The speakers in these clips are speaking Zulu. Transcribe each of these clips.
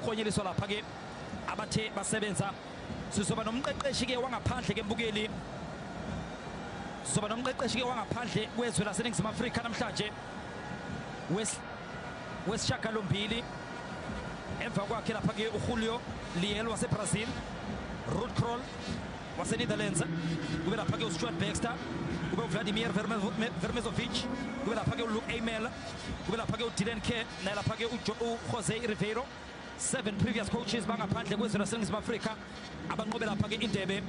uklonyeliswa lapha ke abathe basebenza. Sizoba nomqeqeshi ke wangaphandle ke mbukeli. Sizoba nomqeqeshi ke wangaphandle kwezwe laseNingizimu Afrika namhlanje. Wesishiyagalombili emva kwakhe lapha ke uJulio Liel waseBrazil, Ruud Krol waseNetherlands, kube lapha ke uStuart Baxter, kube uVladimir Vermezovic, kube lapha ke uLuke Aymel, kube lapha ke uDylan Kerr, nalapha ke uJose Ribeiro. 7 previous coaches bangaphandle kwezwe laseNingizimu Afrika abanqobe lapha ke indebe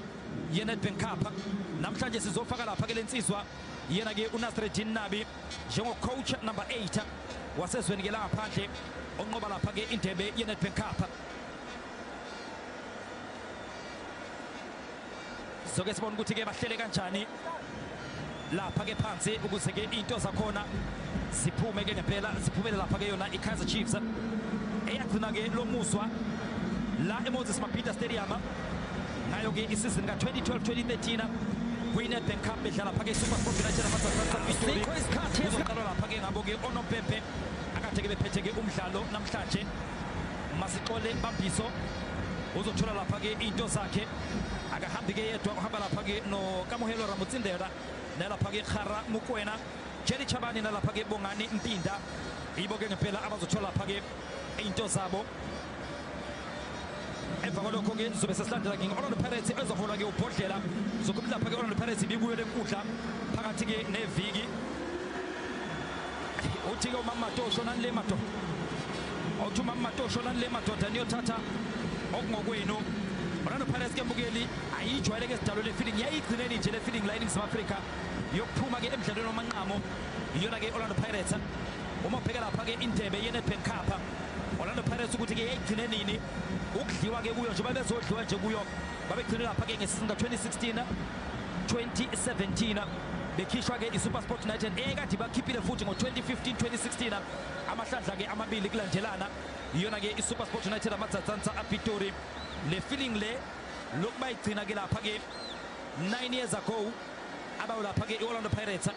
yeNedbank Cup. Namhlanje sizofaka lapha ke lensizwa yena ke uNasreddin Nabi njengocoach number 8 wasezweni ke langaphandle onqoba lapha ke indebe yeNedbank Cup. Soke sibona ukuthi ke bahlele kanjani lapha ke phansi ukuze ke into zakhona siphume ke ngempela, siphumele lapha ke yona iKaizer Chiefs eyagcina ke lo muswa la eMoses Mabhida Stadium ngayo ke isizini ka-2012-2013 kwi-Nedbank Cup bedlala lapha ke Super Sport United Pitori. Uzoqala lapha ke ngabo ke onompempe akade ke bephethe ke umdlalo namhlanje. Masixole Bambiso uzothola lapha ke into zakhe, akahambi ke yedwa, uhamba lapha ke no Kamohelo Ramutsindela nalapha ke Khara Mukwena, Jerry Chabani nalapha ke Bongani Mpinda. Ibo ke ngempela abazothola lapha ke into zabo. Emva kwalokho ke sizobe sesilandela ke Orlando Pirates ezohola ke ubhodlela zokuthi lapha ke Orlando Pirates ibibuye lenkundla phakathi ke neviki. Uthi ke uMama Matosho nanle madoda, uthi uMama Matosho nanle madoda niyothatha okungokwenu. Orlando Pirates ke mbukeli ayijwayele ke sidalo le feeling yayigcineni nje le feeling la eNingizimu Afrika yokuphuma ke emidlalweni wamanqamo. Iyona ke Orlando Pirates uma ubheka lapha ke indebe yeNedbank Cup. Orlando Pirates ukuthi ke yayigcine nini ukudliwa ke kuyo nje, babezodliwa nje kuyo, babegcine lapha ke ngesizini ka-2016 2017 bekhishwa ke iSuper Sport United ekade bakhiphile futhi ngo-2015-2016 amahlandla ke amabili kulandelana. Iyona ke iSuper Sport United amadzadzansa aPitori. Le feeling le lokuba igcina ke lapha ke 9 years ago abawu lapha ke iOrlando Pirates.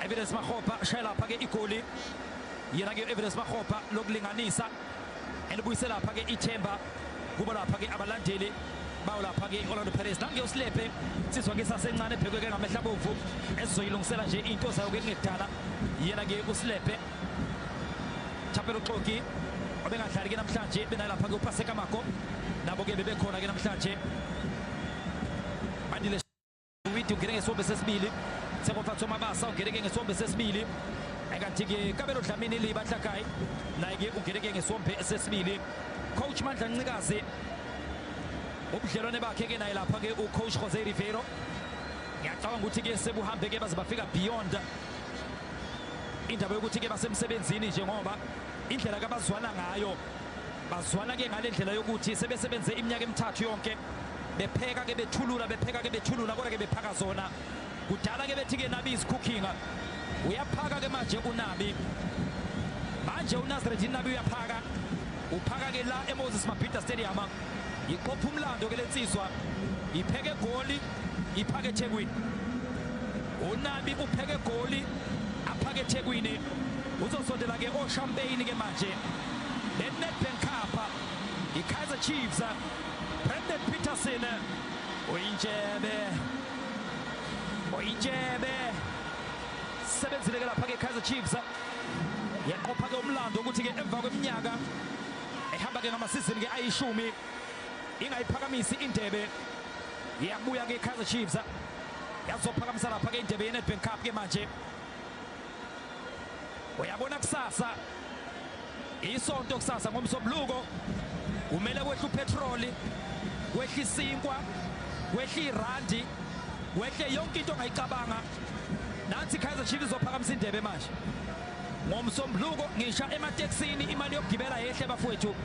Evidence Makgopa shaya lapha ke igoli, yena ke Evidence Makgopa lokulinganisa elibuyisela lapha ke ithemba kuba lapha ke abalandeli bawo lapha ke Orlando Pirates. Nange usilephe siswa ke sasencane ebhekwe ke ngamehla bovu esizoyilungisela nje into zayo ke kungedala. Yena ke usilephe Thapelo Xoki obengadlali ke namhlanje benalapha ke uPaseka Mako, nabo ke bebekhona ke namhlanje. Bandile Widi ungene ngesombe sesibili, Sekofatso Mabasa ungene ke ngesombe sesibili, engathi ke Kabelo Dlamini libahlakai naye ke ungene ke ngesombe sesibili. Coach Mandla Ncikazi ubudlelwane bakhe ke naye lapha ke ucoach Jose Ribeiro, ngiyacabanga ukuthi ke sebuhambe ke baze bafika beyond indaba yokuthi ke basemsebenzini nje, ngoba indlela kabazwana ngayo bazwana ke ngale ndlela yokuthi sebesebenze iminyaka emithathu yonke bepheka ke bethulula, bepheka ke bethulula, kodwa ke bephaka zona. Kudala ke bethi ke Nabi is cooking, uyaphaka ke manje uNabi, manje uNasreddin Nabi uyaphaka, uphaka ke la eMoses Mabhida Stadium. Iqopha umlando ke lensizwa, ipheke goli, iphake eThekwini. uNabi upheke goli, aphake eThekwini. Uzosondela ke oShampane ke manje leNedbank Cup, iKaizer Chiefs, Brendan Peterson oyinjebe sebenzile ke lapha ke Kaizer Chiefs. Yaqopha ke umlando ukuthi ke emva kweminyaka ehamba ke ngamasizini ke ayishumi ingayiphakamisi indebe, iyabuya ke Kaizer Chiefs yazophakamisa lapha ke indebe yeNedbank Cup ke manje. Uyabona kusasa isonto, kusasa ngomsobluko umele kwehla upetroli, kwehla isinkwa, kwehla irandi, wehle yonke into ongayicabanga. Nansi Kaizer Chiefs izophakamisa indebe manje ngomsombuluko, ngisha emateksini imali yokugibela yehle bafowethu.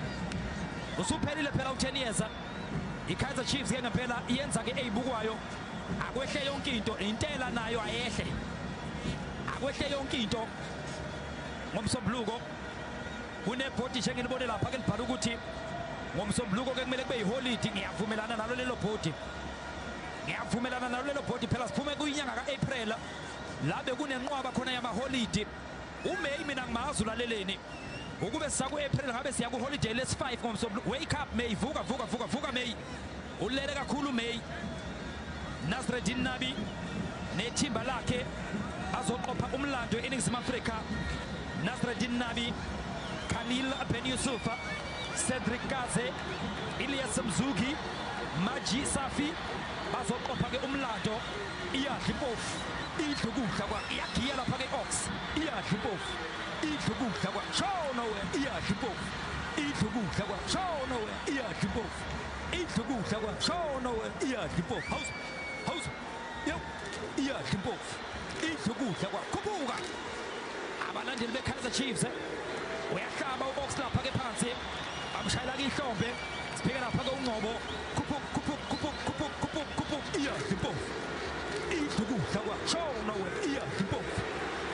Usuphelile phela u10 years iKaizer Chiefs ke ngempela iyenza ke eyibukwayo, akwehle yonke into, intela nayo ayehle, akwehle yonke into. Ngomsombuluko kunebhodi nje ngilibone lapha ke libhala ukuthi ngomsombuluko ke kumele kube yiholiday. Ngiyavumelana nalo lelo bhodi, ngiyavumelana nalo lelo bhodi. Phela siphume kuyinyanga kaApril la bekunenqwaba khona yamaholiday. uMay mina ngimazi ulaleleni, ukube sisaku April ngabe siya ku holiday lesi 5 ngomsombuluko. Wake up May, vuka May. Ulele kakhulu May. Nasreddin Nabi nethimba lakhe bazoqopha umlando eNingizimu Afrika. Nasreddin Nabi, Kamil Ben Yusufa, Cedric Kaze, Ilyas Mzuki, Maji Safi bazoqopha ke umlando. Iyadla impofu, idla ukudla kwa iyagiya lapha ke Ox. Iyadla impofu, idla ukudla kwa show nowhere. Iyadla impofu, idla ukudla kwa show nowhere. Iyadla impofu, idla ukudla kwa show nowhere. Iyadla impofu. House. Yo. Iyadla impofu, idla ukudla kwa khuphuka. Abalandeli beKaizer Chiefs uyahlaba uBox lapha ke phansi. Amshayela ke ihlombe. Sibheke lapha ke uNgcobo. Khuphuka. Iyadla impofu. Idla kwa show nowhere. Iyadla impofu.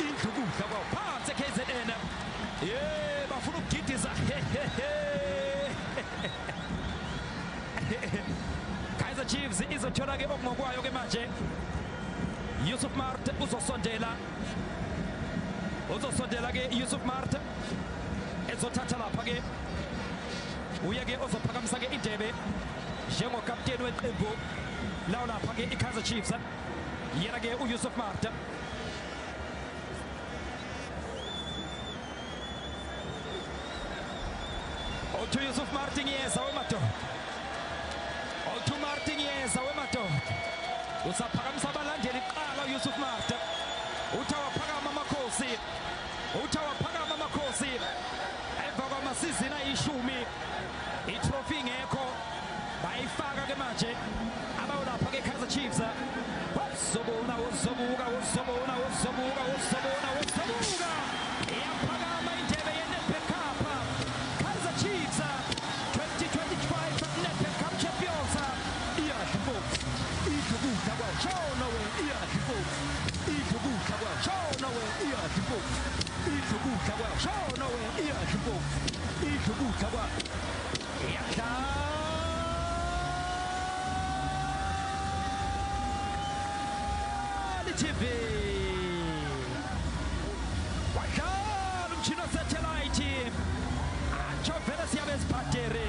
Idla kwa phansi KZN. Bafuna ukugidiza. Kaizer Chiefs izothola ke okungokwayo ke manje. Yusuf Mart uzosondela ke Yusuf Mart ezothatha lapha ke uye ke ozophakamisa ke indebe njengokapteni weqembu lawo lapha ke iKaizer Chiefs. Yena ke uYusuf Mart Otu Yusuf Martin yesa wemadoda. Otu Martin yesa wemadoda. Usaphakamisa abalandeli kuqala uYusuf Mart. Uthawaphakama amakhosi. Emva kwamasizini ayishumi itrophy ngekho bayifaka ke manje abawulapha ke Kaizer Chiefs. Uzobuka iyaphakama indebe yeNedbank Cup. Kaizer Chiefs 2025 Nedbank Cup champions. Iyadla impofu, idla ukudla kwa show nowhere. Iyadla impofu, idla ukudla kwa show nowhere. Iyadla impofu, idla ukudla kwa show nowhere. Iyadla impofu, idla ukudla kwa TV. Wadlala umtshini osethelayithi. Atsho vele siyabe sibhadere.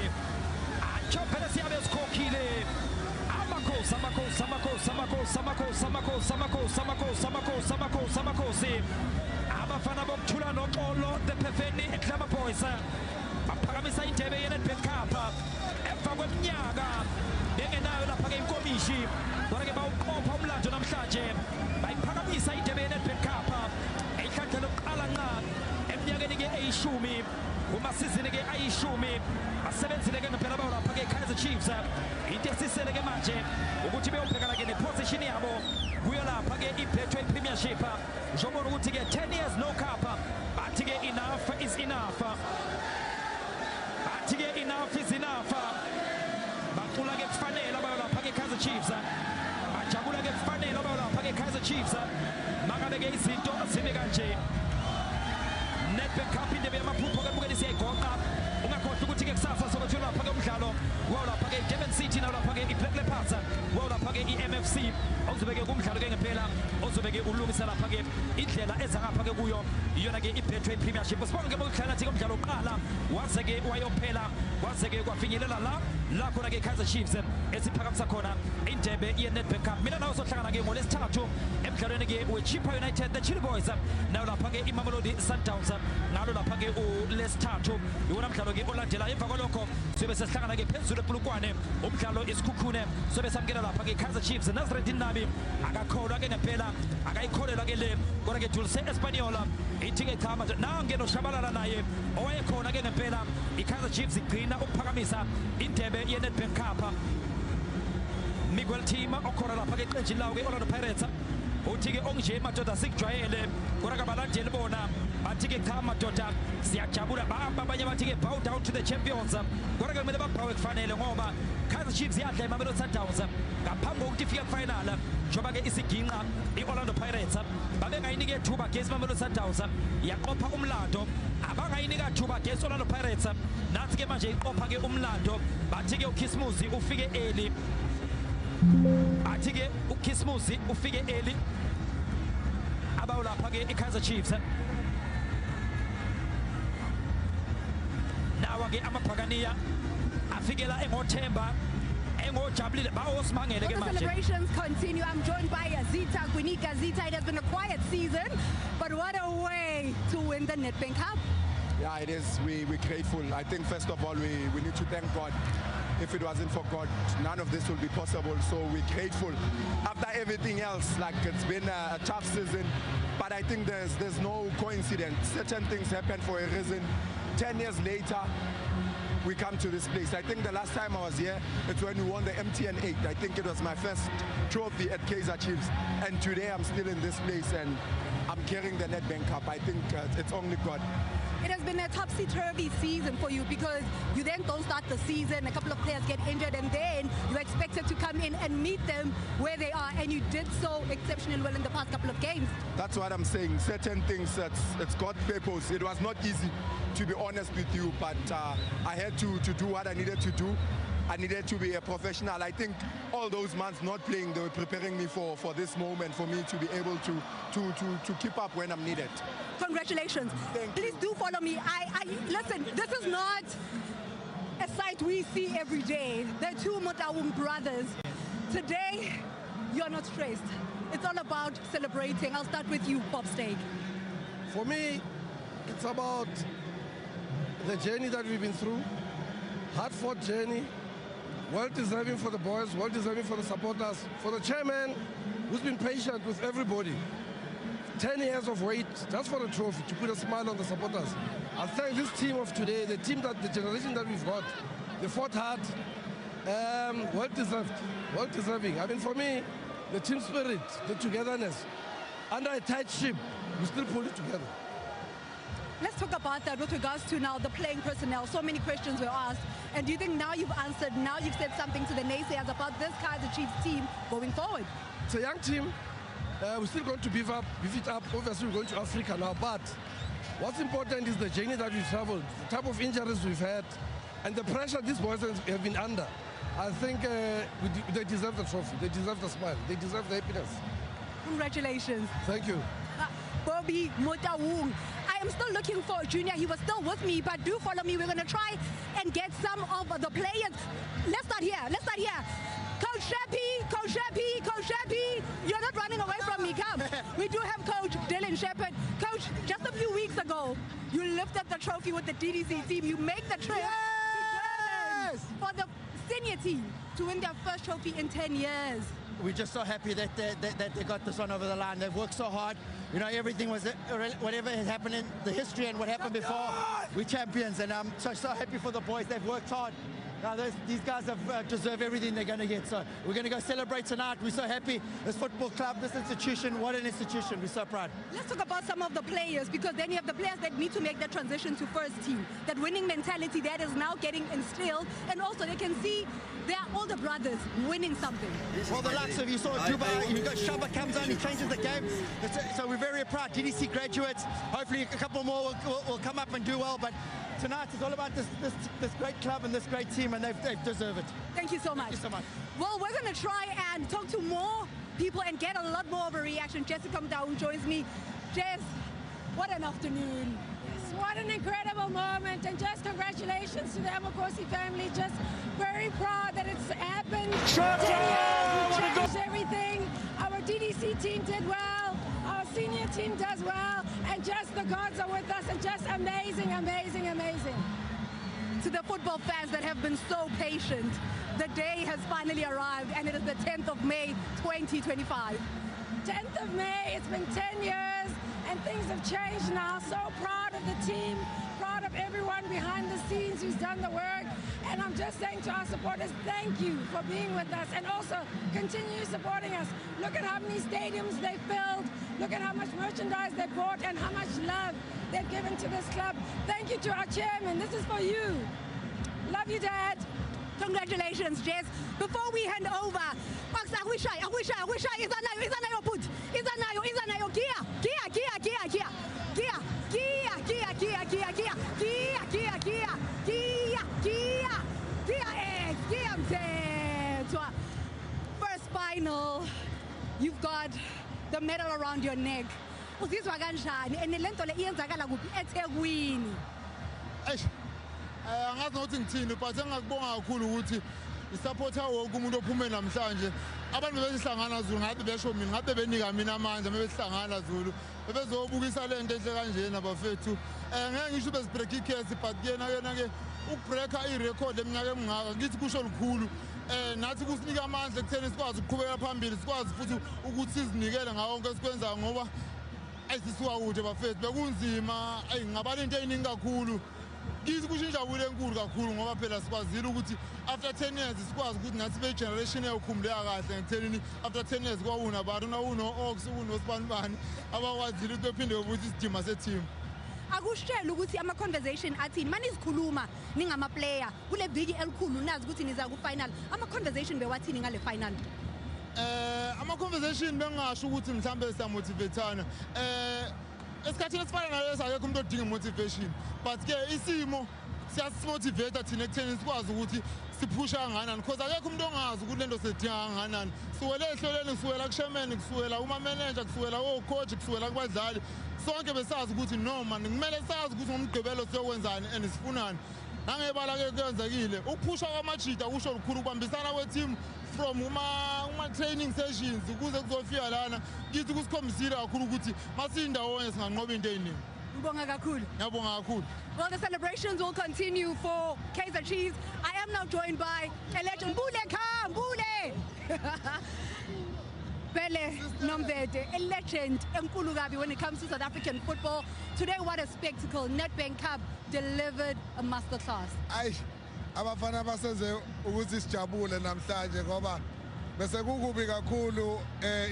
Atsho vele siyabe sikhokhile. Amakhosi. Abafana bokuthula noxolo the Perfeni Glamour Boys. Baphakamisa indebe yeNedbank Cup. Emva kweminyaka bengenayo lapha ke inkomishi. Kodwa ke bawuqopha umlando namhlanje. Bayiphakamisa indebe yeNedbank Cup. Eyihlandla lokuqala nqa eminyakeni ke eyishumi. Umasizini ke ayishumi. Basebenzile ke ngempela bawo lapha ke Kaizer Chiefs. Into esisele ke manje ukuthi beyobhekana ke neposition yabo kuyo lapha ke iBetway Premiership. Njengobona ukuthi ke 10 years no cup. Bathi ke enough is enough. Bathi ke enough is enough. Baqula ke kufanele abawo lapha ke Kaizer Chiefs. Bajabula ke kufanele abawo lapha ke Kaizer Chiefs. Mangabe ke izinto zime kanje. Nedbank Cup indebe yamaphupho ke bukeni siyayigoqa. Ungakhohlwa ukuthi ke kusasa sokwethu lapha ke umdlalo wawo lapha ke Durban City nawo lapha ke iBlack Leopards wawo lapha ke iMFC ozobe ke kumdlalo ke ngempela ozobe ke ulungisa lapha ke indlela eza ngapha ke kuyo iyona ke iBetway Premiership. Sibonke ke bokudlala thi umdlalo oqala waze ke wayophela waze ke kwafinyelela la khona ke Kaizer Chiefs esiphakamisa khona indebe yeNedbank Cup. Mina nawo sohlangana ke ngolesithathu emdlalweni ke weChippa United the Chili Boys nawo lapha ke iMamelodi Sundowns ngalo lapha ke ulesithathu iwona mdlalo ke olandela. Emva kwalokho sobe sesihlangana ke phezulu ePulukwane umdlalo isikhukhune sobe samkela lapha ke Kaizer Chiefs. Nasreddin Nabi akakholwa ke ngempela akayikholelwa ke le kodwa ke Dulce Espanyola ithi ke cha manje nangeno shabalala naye owayekhona ke ngempela iKaizer Chiefs igcina ukuphakamisa indebe yeNedbank Cup. Miguel Team okhona lapha ke eqenjini lawo ke Orlando Pirates uthi ke onje madoda sikujwayele kodwa ke abalandeli bona bathi ke cha madoda siyajabula bahamba abanye bathi ke bow down to the champions kodwa ke kumele babhawe kufanele ngoba Kaizer Chiefs yadla iMamelodi Sundowns ngaphambi kokuthi ifike kufinal njoba ke isiginqa iOrlando Pirates babengayinike ethuba against iMamelodi Sundowns yaqopha umlando abangayinika ethuba against iOrlando Pirates. Nathi ke manje iqopha ke umlando bathi ke uKhismusi ufike early. Bathi ke uKhismusi ufike early abawu lapha ke iKaizer Chiefs. lawa ke amaphakaniya afikela engothemba engojabulile bawosimangele ke The manje. celebrations continue. I'm joined by Zita Gwinika. Zita, it has been a quiet season, but what a way to win the Nedbank Cup. Yeah, it is. We're grateful. I think first of all, we need to thank God. If it wasn't for God, none of this would be possible. So we're grateful. After everything else, like it's been a tough season, but I think there's no coincidence. Certain things happen for a reason. 10 years later, we come to this place. I think the last time I was here, it's when we won the MTN 8. I think it was my first trophy at Kaizer Cheifs. And today I'm still in this place and I'm carrying the Nedbank Cup. I think it's only God. It has been a topsy-turvy season for you because you then don't start the season, a couple of players get injured, and then you're expected to come in and meet them where they are, and you did so exceptionally well in the past couple of games. That's what I'm saying. Certain things, it's God's purpose. It was not easy, to be honest with you, but I had to do what I needed to do. I needed to be a professional. I think all those months not playing, they were preparing me for this moment, for me to be able to keep up when I'm needed. Congratulations. Thank Please do follow me. Listen, this is not a sight we see every day. The two Motaung brothers. Today, you're not stressed. It's all about celebrating. I'll start with you, Bob Steak. For me, it's about the journey that we've been through. Hard-fought journey. Well-deserving for the boys, well-deserving for the supporters, for the chairman, who's been patient with everybody. 10 years of wait just for a trophy, to put a smile on the supporters. I thank this team of today, the generation that we've got. They fought hard, well-deserved, well-deserving. I mean, for me, the team spirit, the togetherness, under a tight ship, we still pull it together. Let's talk about that with regards to now the playing personnel. So many questions were asked. And do you think now you've answered, now you've said something to the naysayers about this Kaizer Chiefs team going forward? It's a young team. We're still going to beef it up. Obviously, we're going to Africa now. But what's important is the journey that we've traveled, the type of injuries we've had, and the pressure these boys have been under. I think they deserve the trophy. They deserve the smile. They deserve the happiness. Congratulations. Thank you. Bobby Motaung. I am still looking for Junior. He was still with me, but do follow me. We're going to try and get some of the players. Let's start here. Coach Sheppy, Coach Sheppy, Coach Sheppy. You're not running away from me. Come. We do have Coach Dylan Shepherd. Coach, just a few weeks ago, you lifted the trophy with the DDC team. You make the trip for the senior team to win their first trophy in 10 years. We're just so happy that they got this one over the line. They've worked so hard. You know, everything was, whatever has happened in the history and what happened before, we're champions. And I'm so happy for the boys. They've worked hard. Now, these guys have deserve everything they're going to get. So we're going to go celebrate tonight. We're so happy. This football club, this institution, what an institution. We're so proud. Let's talk about some of the players, because then you have the players that need to make that transition to first team. That winning mentality that is now getting instilled. And also they can see they are older brothers winning something. Well, the likes of, you saw Dubai, you got Shaba comes on, he changes the game. So we're very proud. DDC graduates, hopefully a couple more will come up and do well. But tonight it's all about this great club and this great team, and they deserve it. Thank you so much. Thank you so much. Well, we're going to try and talk to more people and get a lot more of a reaction. Jessica Mdown joins me. Jess, what an afternoon. What an incredible moment, and just congratulations to the Amakosi family. Just very proud that it's happened. 10 years, we changed everything. Our DDC team did well, our senior team does well, and just the gods are with us, and just amazing, amazing, amazing. To the football fans that have been so patient, the day has finally arrived, and it is the 10th of May, 2025. 10th of May, it's been 10 years, and things have changed now. So proud of the team, proud of everyone behind the scenes who's done the work. And I'm just saying to our supporters, thank you for being with us, and also continue supporting us. Look at how many stadiums they filled. Look at how much merchandise they bought and how much love they've given to this club. Thank you to our chairman. This is for you. Love you, Dad. Congratulations, Jess. Before we hand over, I wish I, Izanayo put, Izanayo, First final, you've got the medal around your neck. I angazi nokuthi ngithini but engakubonga kakhulu ukuthi isupporter wonke umuntu ophume namhlanje abantu besihlangana Zulu ngathi besho mina ngathi benika mina amandla besihlangana Zulu bezobukisa lento enhle kanjena bafethu ngeke ngisho bezibreak icase but yena ke ukubreaka irecord eminyaka emingaka ngithi kusho lukhulu nathi kusinika amandla ekutheni sikwazi ukuqhubeka phambili sikwazi futhi ukuthi sizinikele ngawo konke esikwenzayo ngoba ayisisuka kude bafethu bekunzima ngabala into eyiningi kakhulu kithi kushinjabule enkulu kakhulu ngoba phela sikwazile ukuthi after 10 years sikwazi ukuthi nathi be generation eyokhumuleka kahle ngithelini after 10 years kwawuna abantu uno-Ox unosibani abakwazile ukuthi bephinde bebuthi isidima se-team. Akushela ukuthi ama-conversation athini manizikhuluma ningama-player kule viki elikhulu nazi ukuthi niza ku-final ama-conversation bewathini ngale final? Ama-conversation bengasho ukuthi mhlawumbe siyamotivathana esikhathini esifana naleso akekho umuntu odinga motivation but-ke isimo siyasimotivate thina ekutheni sikwazi ukuthi siphusha kangakanani because akekho umuntu ongazi ukuthi lento sedinga kangakanani suwela ehlelweni kusuwela kushemeni kusuwela uma-manager kusuwela ocoach kusuwela kubadlali sonke besazi ukuthi noma kumele sazi ukuthi ngomgqibelo siyokwenzani and sifunani nangebala-ke kuyenzekile ukuphusha kwamajida kusho lukhulu ukubambisana kwe-team from uma-training sessions ukuze kuzofika lana kithi kusikhombisile kakhulu ukuthi masiyindawonye singanqoba into eyiningi. Ngibonga kakhulu. Ngiyabonga kakhulu. Well, the celebrations will continue for Kaizer Cheifs. I am now joined by a legend, Mbule. Bele Nombede, a legend enkulu kabi when it comes to South African football. Today, what a spectacle. Nedbank Cup delivered a masterclass. Abafana basenze ukuthi sijabule namhlanje ngoba bese kukubi kakhulu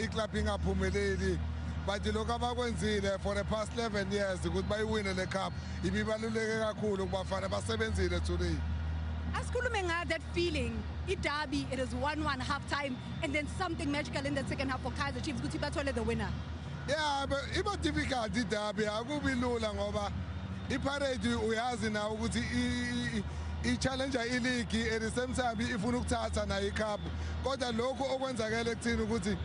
iclub ingaphumeleli but lokho abakwenzile for the past 11 years ukuthi bayiwine le cup ibibaluleke kakhulu kubafana basebenzile today. Asikhulume nga that feeling, derby, it is 1-1 half time and then something magical in the second half for Kaizer Chiefs ukuthi bathole the winner. Yeah, but iba difficult derby akubi lula ngoba iParade uyazi na ukuthi i-challenger i-league at the same time ifuna ukuthatha na i-cup kodwa lokho okwenzakala ekuthini ukuthi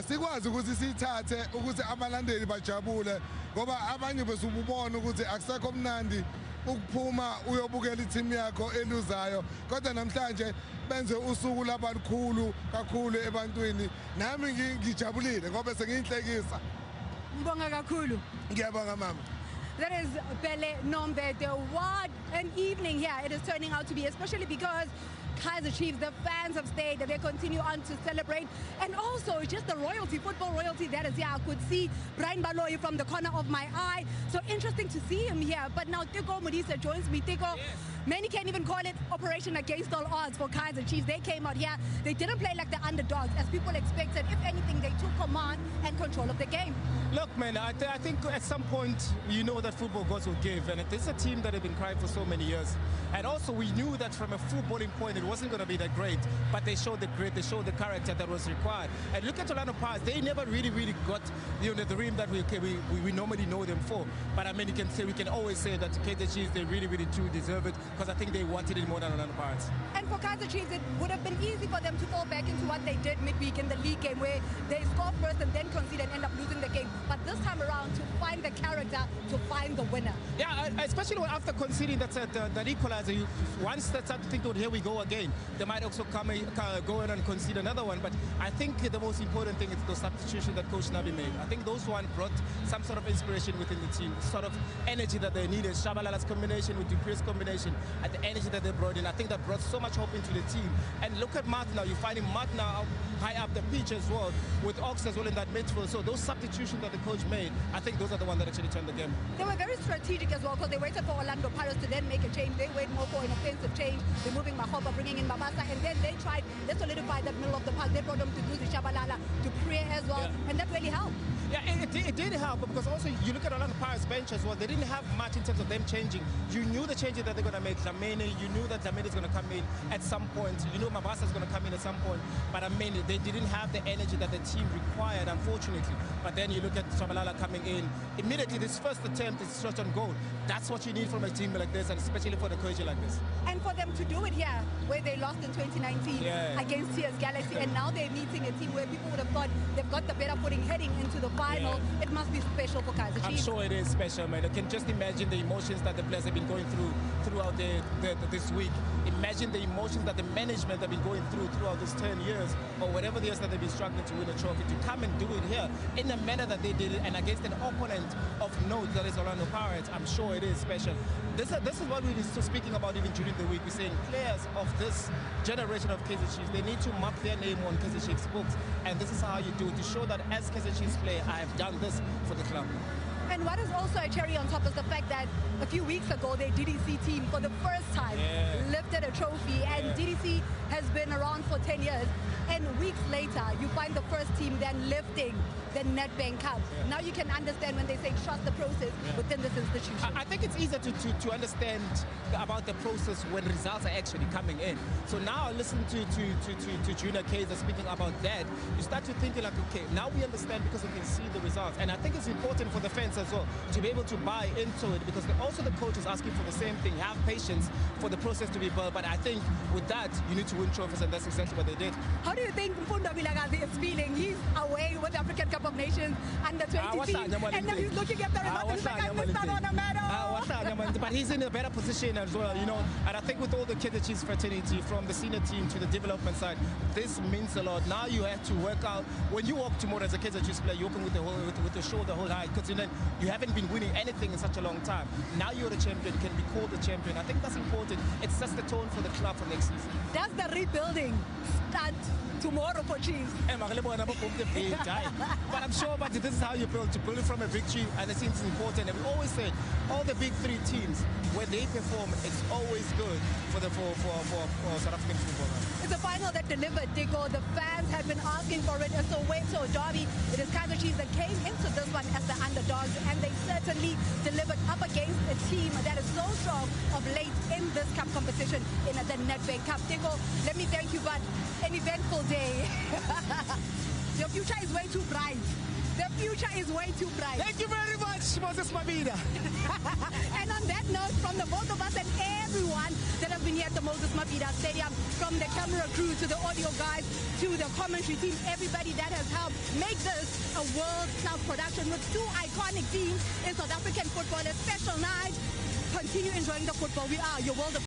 sikwazi ukuthi sithathe ukuthi abalandeli bajabule ngoba abanye besububona ukuthi akusekho mnandi ukuphuma uyobukela i-team yakho eluzayo kodwa namhlanje benze usuku labalukhulu kakhulu ebantwini nami ngijabulile ngoba sengiyinhlekisa. Ngibonga kakhulu. Ngiyabonga mama. That is Bele Nombede. What an evening here it is turning out to be, especially because Kaizer Chiefs, the fans have stayed, they continue on to celebrate. And also just the royalty, football royalty that is here. I could see Brian Baloyi from the corner of my eye. So interesting to see him here. But now Tiko Modisa joins me. Tiko, many can't even call it Operation Against All Odds for Kaizer Chiefs. They came out here. They didn't play like the underdogs, as people expected. If anything, they took command and control of the game. Look, man, I think at some point, you know that football gods will give. And this is a team that have been crying for so many years. And also, we knew that from a footballing point, it wasn't going to be that great. But they showed the grit, they showed the character that was required. And look at Orlando Pirates. They never really got the dream that we normally know them for. But I mean, we can always say that Kaizer Chiefs, they really do deserve it, because I think they wanted it more than Orlando Pirates. And for Kaizer Chiefs, it would have been easy for them to fall back into what they did midweek in the league game, where they score first and then concede and end up losing the game. But this time around, to find the character, to find the winner. Yeah, especially after conceding that equalizer, once they start to think, oh, here we go again, they might also go in and concede another one. But I think the most important thing is the substitution that Coach Nabi made. I think those one brought some sort of inspiration within the team, sort of energy that they needed. Shabalala's combination with Dupree's combination, and the energy that they brought in, I think that brought so much hope into the team. And look at Matt now. You're finding Matt now high up the pitch as well, with Ox as well in that midfield. So those substitutions that the coach made, I think those are the ones that actually turned the game. They were very strategic as well, because they waited for Orlando Pirates to then make a change. They waited more for an offensive change, removing Mahoba, bringing in Mabasa, and then they tried, they solidified that middle of the park. They brought them to Duzi Shabalala, to Dupree as well, and that really helped. Yeah, it did help, because also you look at Orlando Pirates bench as well. They didn't have much in terms of them changing. You knew the changes that they're going to make. Dlamini, you knew that Dlamini is going to come in at some point. You know Mabasa is going to come in at some point. But I mean, they didn't have the energy that the team required, unfortunately. But then you look at Shabalala coming in. Immediately, this first attempt is shot on goal. That's what you need from a team like this, and especially for the coach like this. And for them to do it here, where they lost in 2019 against Cheifs Galaxy, and now they're meeting a team where people would have thought they've got the better footing heading into the final. It must be special for Kaizer Chiefs. I'm sure it is special, man. I can just imagine the emotions that the players have been going throughout this week. Imagine the emotions that the management have been going throughout these 10 years, or whatever it is that they've been struggling to win a trophy, to come and do it here in the manner that they did it, and against an opponent of note that is Orlando Pirates. I'm sure it is special. This is what we were speaking about even during the week. We're saying players of this generation of Kaizer Chiefs, they need to mark their name on Kaizer Chiefs books, and this is how you do it, to show that as Kaizer Chiefs player, I have done this for the club. And what is also a cherry on top is the fact that a few weeks ago, their DDC team, for the first time, lifted a trophy. And DDC has been around for 10 years. And weeks later, you find the first team then lifting the Nedbank Cup. Now you can understand when they say trust the process within this institution. I think it's easier to understand about the process when results are actually coming in. So now listen to Junior Kaizer speaking about that. You start to think like, okay, now we understand because we can see the results. And I think it's important for the fans as well to be able to buy into it, because also the coach is asking for the same thing. Have patience for the process to be built. But I think with that, you need to win trophies, and that's exactly what they did. How do you think Mfundo Vilakazi is feeling? He's away with the African Cup of Nations under 20 team, and now he's looking at the results and he's like, I missed out on a medal. But he's in a better position as well, you know. And I think with all the Kaizer Chiefs fraternity, from the senior team to the development side, this means a lot. Now you have to work out. When you walk tomorrow as a Kaizer Chiefs player, you're walking with the shoulder hold high, because you haven't been winning anything in such a long time. Now you're the champion, you can be called the champion. I think that's important. It sets the tone for the club for next season. Does the rebuilding start tomorrow for Chiefs? But I'm sure this is how you build, to build it from a victory, and I think it's important. And we always say, all the big three teams, when they perform, it's always good for South African football. It's a final that delivered, Dico. The fans have been asking for it. It's a Soweto derby. It is Kaizer Chiefs that came into this one as the underdogs, and they certainly delivered up against a team that is so strong of late in this cup competition in the Nedbank Cup. Dico, let me thank you, but an eventful day. Your future is way too bright. The future is way too bright. Thank you very much, Moses Mabhida. And on that note, from the both of us and everyone that has been here at the Moses Mabhida Stadium, from the camera crew to the audio guys to the commentary team, everybody that has helped make this a world-class production with two iconic teams in South African football, a special night. Continue enjoying the football. We are your world of